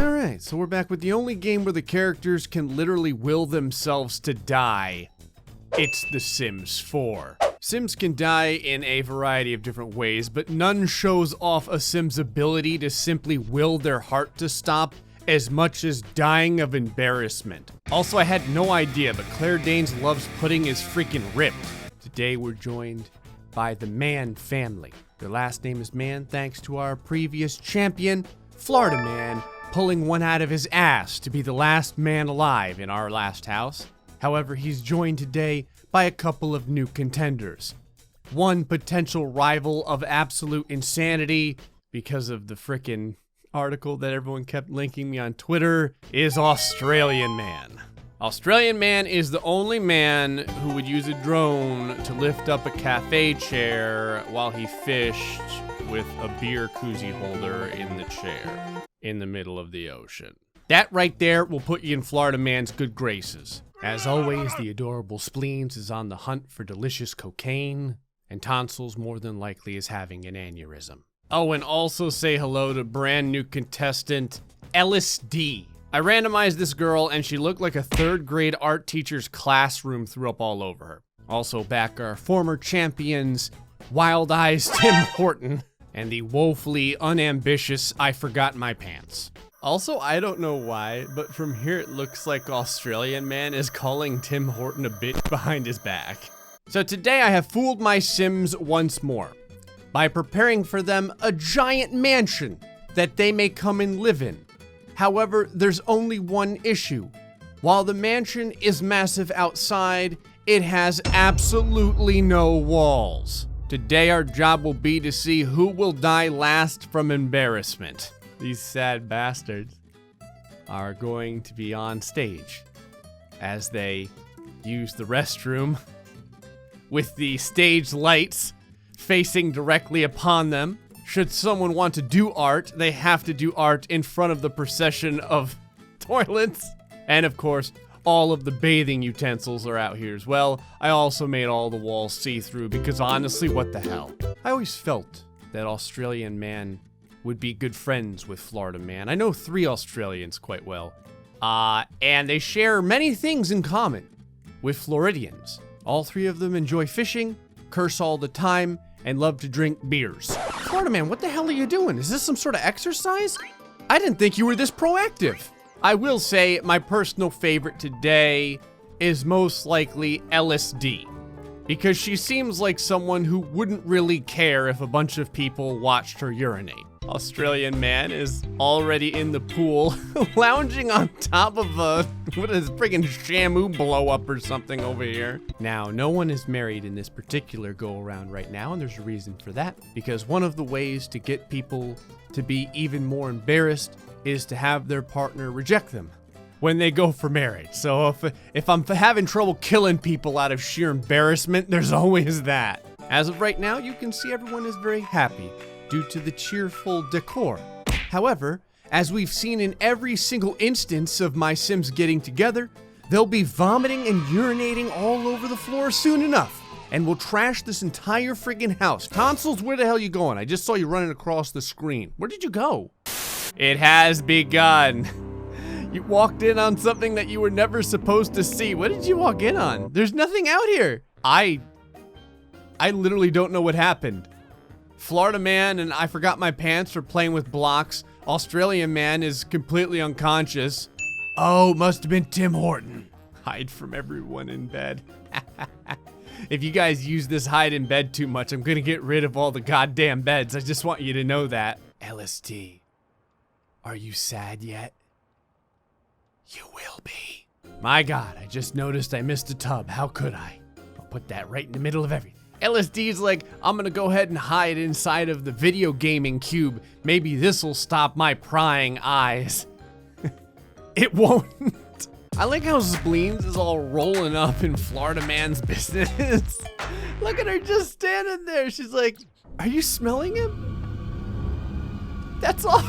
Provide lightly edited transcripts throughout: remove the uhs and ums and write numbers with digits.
Alright, so we're back with the only game where the characters can literally will themselves to die. It's The Sims 4. Sims can die in a variety of different ways, but none shows off a Sim's ability to simply will their heart to stop as much as dying of embarrassment. Also, I had no idea, but Claire Danes loves pudding is freaking ripped. Today we're joined by the Mann family. Their last name is Mann thanks to our previous champion, Florida Man, pulling one out of his ass to be the last man alive in our last house. However, he's joined today by a couple of new contenders. One potential rival of absolute insanity, because of the frickin' article that everyone kept linking me on Twitter, is Australian Man. Australian Man is the only man who would use a drone to lift up a cafe chair while he fished with a beer koozie holder in the chair in the middle of the ocean. That right there will put you in Florida Man's good graces. As always, the adorable Spleens is on the hunt for delicious cocaine, and Tonsils more than likely is having an aneurysm. Oh, and also say hello to brand new contestant, Ellis D. I randomized this girl and she looked like a third grade art teacher's classroom threw up all over her. Also back are former champions, Wild Eyes Tim Horton, and the woefully unambitious I Forgot My Pants. Also, I don't know why, but from here it looks like Australian Man is calling Tim Horton a bitch behind his back. So today I have fooled my Sims once more by preparing for them a giant mansion that they may come and live in. However, there's only one issue. While the mansion is massive outside, it has absolutely no walls. Today our job will be to see who will die last from embarrassment. These sad bastards are going to be on stage as they use the restroom with the stage lights facing directly upon them. Should someone want to do art, they have to do art in front of the procession of toilets. And of course, all of the bathing utensils are out here as well. I also made all the walls see-through because honestly, what the hell? I always felt that Australian Man would be good friends with Florida Man. I know 3 Australians quite well. And they share many things in common with Floridians. All 3 of them enjoy fishing, curse all the time, and love to drink beers. Florida Man, what the hell are you doing? Is this some sort of exercise? I didn't think you were this proactive. I will say my personal favorite today is most likely LSD, because she seems like someone who wouldn't really care if a bunch of people watched her urinate. Australian Man is already in the pool, lounging on top of what is friggin' Shamu blow up or something over here. Now, no one is married in this particular go around right now, and there's a reason for that, because one of the ways to get people to be even more embarrassed is to have their partner reject them when they go for marriage. So if I'm having trouble killing people out of sheer embarrassment, there's always that. As of right now, you can see everyone is very happy due to the cheerful decor. However, as we've seen in every single instance of my Sims getting together, they'll be vomiting and urinating all over the floor soon enough, and we'll trash this entire friggin' house. Tonsils, where the hell you going? I just saw you running across the screen. Where did you go? It has begun. You walked in on something that you were never supposed to see. What did you walk in on? There's nothing out here. I literally don't know what happened. Florida Man and I Forgot My Pants are playing with blocks. Australian Man is completely unconscious. Oh, must have been Tim Horton. Hide from everyone in bed. If you guys use this hide in bed too much, I'm gonna get rid of all the goddamn beds. I just want you to know that. LSD, are you sad yet? You will be. My God, I just noticed I missed a tub. How could I? I'll put that right in the middle of everything. LSD's like, I'm gonna go ahead and hide inside of the video gaming cube. Maybe this'll stop my prying eyes. It won't. I like how Spleens is all rolling up in Florida Man's business. Look at her just standing there. She's like, are you smelling him? That's all.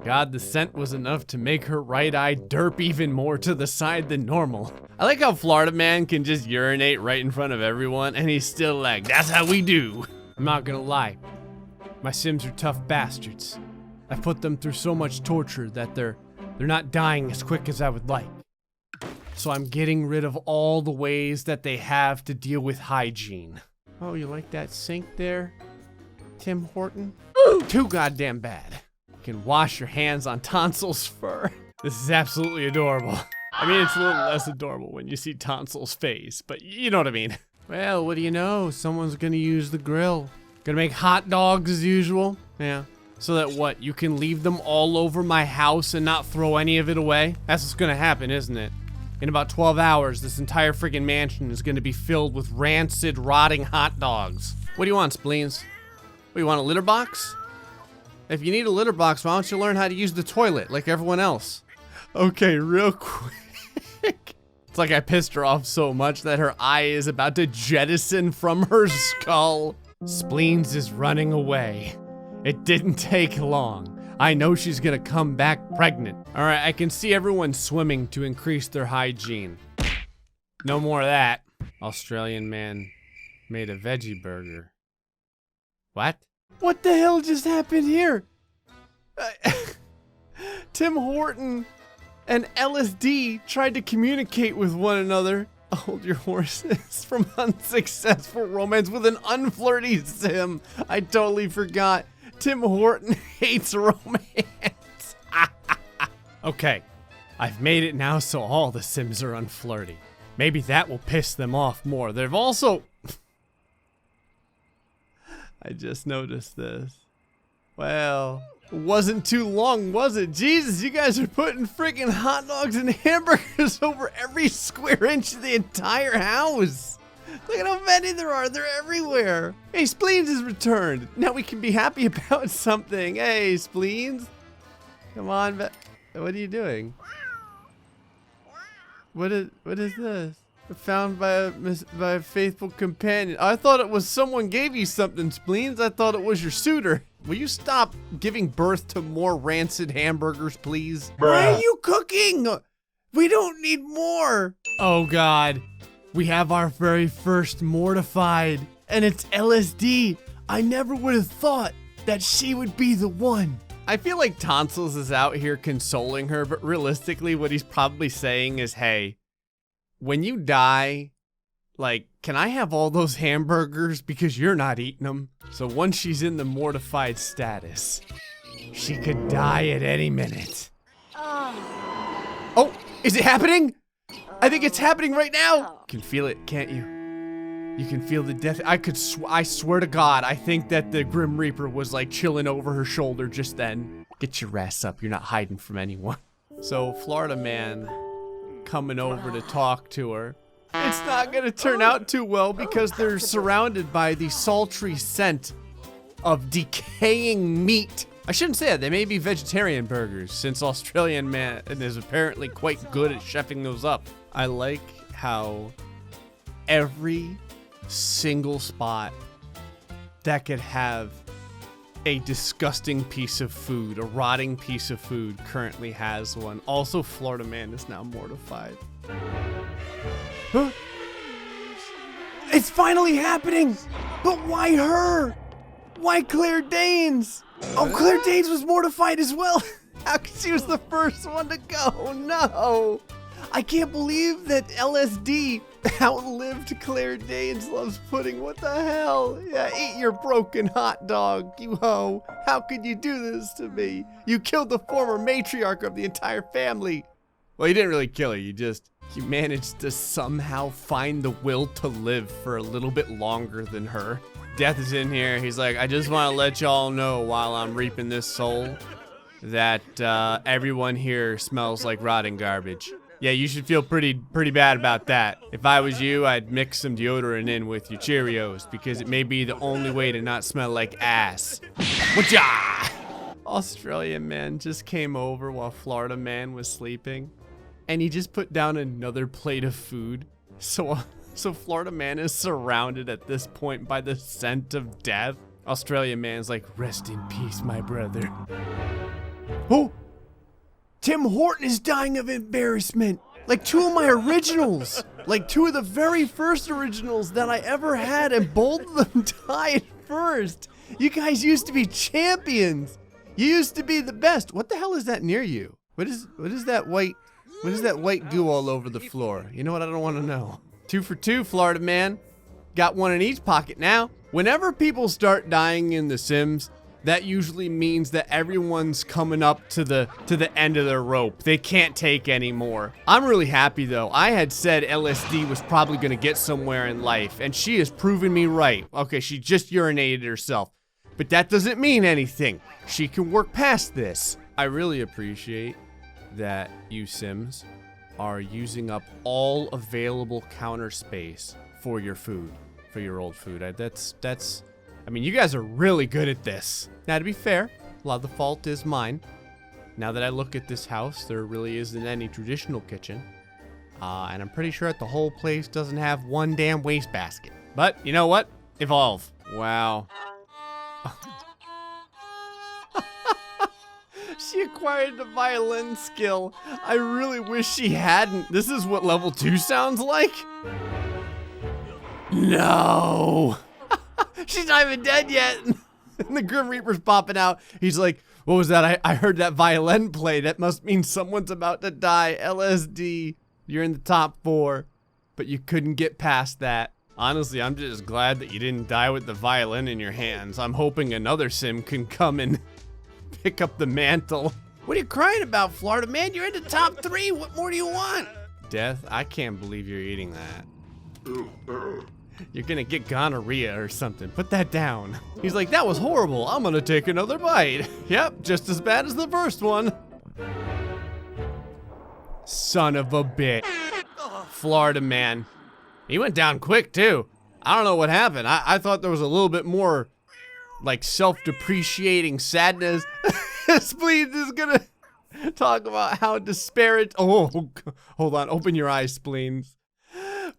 God, the scent was enough to make her right eye derp even more to the side than normal. I like how Florida Man can just urinate right in front of everyone and he's still like, that's how we do. I'm not gonna lie, my Sims are tough bastards. I've put them through so much torture that they're not dying as quick as I would like. So I'm getting rid of all the ways that they have to deal with hygiene. Oh, you like that sink there, Tim Horton? Ooh, too goddamn bad. You can wash your hands on Tonsil's fur. This is absolutely adorable. I mean, it's a little less adorable when you see Tonsil's face, but you know what I mean. Well, what do you know? Someone's gonna use the grill. Gonna make hot dogs as usual. Yeah. So that what? You can leave them all over my house and not throw any of it away? That's what's gonna happen, isn't it? In about 12 hours, this entire friggin' mansion is gonna be filled with rancid, rotting hot dogs. What do you want, Spleens? What, you want a litter box? If you need a litter box, why don't you learn how to use the toilet like everyone else? Okay, real quick. It's like I pissed her off so much that her eye is about to jettison from her skull. Spleens is running away. It didn't take long. I know she's gonna come back pregnant. All right, I can see everyone swimming to increase their hygiene. No more of that. Australian man made a veggie burger. What? What the hell just happened here? Tim Horton and LSD tried to communicate with one another. Hold your horses. From unsuccessful romance with an unflirty Sim. I totally forgot. Tim Horton hates romance. Okay, I've made it now so all the Sims are unflirty. Maybe that will piss them off more. They've also... I just noticed this. Well, it wasn't too long, was it? Jesus, you guys are putting freaking hot dogs and hamburgers over every square inch of the entire house. Look at how many there are. They're everywhere. Hey, Spleens has returned. Now we can be happy about something. Hey, Spleens. Come on. What are you doing? What is this? Found by a faithful companion. I thought it was someone gave you something, Spleens. I thought it was your suitor. Will you stop giving birth to more rancid hamburgers, please? Bruh. Why are you cooking? We don't need more. Oh, God. We have our very first mortified, and it's LSD. I never would have thought that she would be the one. I feel like Tonsils is out here consoling her, but realistically, what he's probably saying is, hey, when you die, like, can I have all those hamburgers because you're not eating them? So once she's in the mortified status, she could die at any minute. Oh, is it happening? I think it's happening right now. You can feel it, can't you? You can feel the death. I swear to God, I think that the Grim Reaper was like chilling over her shoulder just then. Get your ass up, you're not hiding from anyone. So Florida man coming over to talk to her. It's not gonna turn out too well because they're surrounded by the sultry scent of decaying meat. I shouldn't say that, they may be vegetarian burgers since Australian man is apparently quite good at chefing those up. I like how every single spot that could have a disgusting piece of food, a rotting piece of food, currently has one. Also, Florida man is now mortified. Huh? It's finally happening! But why her? Why Claire Danes? Oh, Claire Danes was mortified as well! How could she was the first one to go? No! I can't believe that LSD outlived Claire Danes loves pudding. What the hell? Yeah, eat your broken hot dog, you hoe. How could you do this to me? You killed the former matriarch of the entire family. Well, you didn't really kill her, you managed to somehow find the will to live for a little bit longer than her. Death is in here. He's like, I just want to let y'all know while I'm reaping this soul that everyone here smells like rotting garbage. Yeah, you should feel pretty bad about that. If I was you, I'd mix some deodorant in with your Cheerios because it may be the only way to not smell like ass. Whatcha? Australian man just came over while Florida man was sleeping, and he just put down another plate of food. So Florida man is surrounded at this point by the scent of death. Australian man's like, rest in peace, my brother. Oh! Tim Horton is dying of embarrassment. Like two of my originals. Like two of the very first originals that I ever had, and both of them died first. You guys used to be champions. You used to be the best. What the hell is that near you? What is that white goo all over the floor? You know what? I don't want to know. 2 for 2, Florida man. Got one in each pocket now. Whenever people start dying in The Sims, that usually means that everyone's coming up to the end of their rope. They can't take any more. I'm really happy though. I had said LSD was probably gonna get somewhere in life, and she has proven me right. Okay, she just urinated herself, but that doesn't mean anything. She can work past this. I really appreciate that you Sims are using up all available counter space for your food, for your old food. I mean, you guys are really good at this. Now, to be fair, a lot of the fault is mine. Now that I look at this house, there really isn't any traditional kitchen. And I'm pretty sure that the whole place doesn't have one damn wastebasket. But, you know what? Evolve. Wow. She acquired the violin skill. I really wish she hadn't. This is what level 2 sounds like? No. She's not even dead yet. And the Grim Reaper's popping out. He's like, what was that? I heard that violin play. That must mean someone's about to die. LSD. You're in the top 4, but you couldn't get past that. Honestly, I'm just glad that you didn't die with the violin in your hands. I'm hoping another Sim can come and pick up the mantle. What are you crying about, Florida man? You're in the top 3. What more do you want? Death, I can't believe you're eating that. You're gonna get gonorrhea or something. Put that down. He's like, that was horrible. I'm gonna take another bite. Yep, just as bad as the first one. Son of a bitch. Florida man. He went down quick too. I don't know what happened. I thought there was a little bit more like self-depreciating sadness. Spleens is gonna talk about how disparate. Oh, hold on. Open your eyes, Spleens.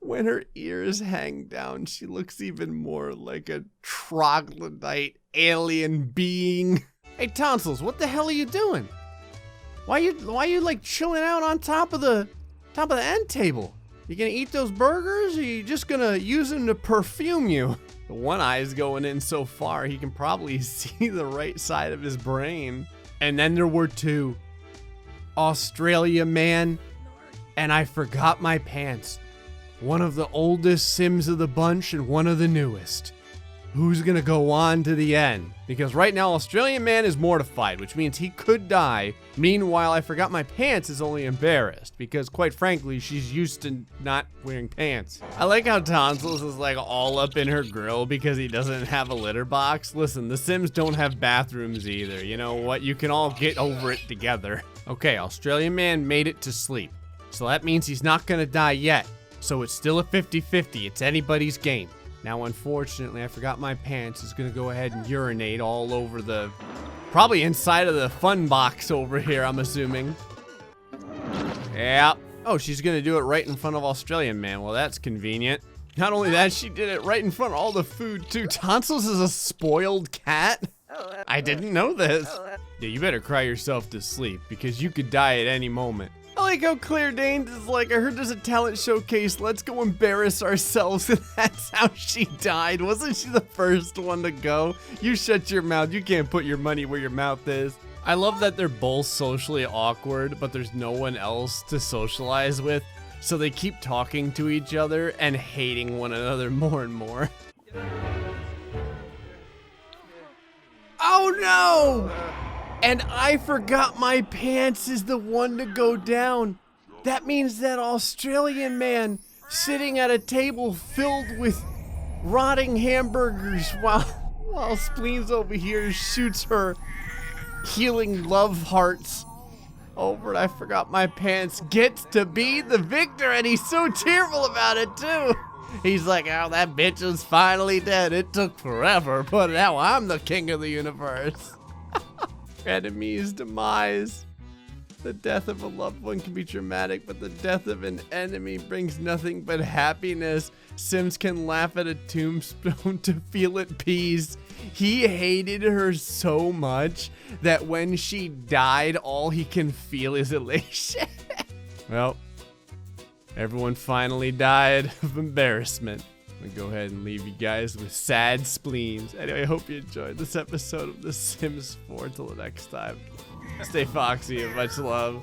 When her ears hang down, she looks even more like a troglodyte alien being. Hey, Tonsils, what the hell are you doing? Why you like chilling out on top of the end table? You gonna eat those burgers, or you just gonna use them to perfume you? The one eye is going in so far, he can probably see the right side of his brain. And then there were 2. Australia man, and I forgot my pants. One of the oldest Sims of the bunch and one of the newest. Who's gonna go on to the end? Because right now, Australian man is mortified, which means he could die. Meanwhile, I forgot my pants is only embarrassed, because quite frankly, she's used to not wearing pants. I like how Tonsils is like all up in her grill because he doesn't have a litter box. Listen, the Sims don't have bathrooms either. You know what? You can all get over it together. Okay, Australian man made it to sleep. So that means he's not gonna die yet. So it's still a 50-50, it's anybody's game. Now, unfortunately, I forgot my pants is gonna go ahead and urinate all over the, probably inside of the fun box over here, I'm assuming. Yeah. Oh, she's gonna do it right in front of Australian man. Well, that's convenient. Not only that, she did it right in front of all the food too. Tonsils is a spoiled cat? I didn't know this. Yeah, you better cry yourself to sleep because you could die at any moment. I like how Claire Danes is like, I heard there's a talent showcase, let's go embarrass ourselves, and that's how she died. Wasn't she the first one to go? You shut your mouth, you can't put your money where your mouth is. I love that they're both socially awkward, but there's no one else to socialize with, so they keep talking to each other and hating one another more and more. Oh no! And I forgot my pants is the one to go down. That means that Australian man sitting at a table filled with rotting hamburgers while Spleens over here shoots her healing love hearts over I forgot my pants gets to be the victor, and he's so tearful about it too. He's like, oh, that bitch is finally dead. It took forever, but now I'm the king of the universe. Enemy's demise. The death of a loved one can be traumatic, but the death of an enemy brings nothing but happiness. Sims can laugh at a tombstone to feel at peace. He hated her so much that when she died, all he can feel is elation. Well, everyone finally died of embarrassment. I'm gonna go ahead and leave you guys with sad spleens. Anyway, I hope you enjoyed this episode of The Sims 4. Until the next time, stay foxy and much love.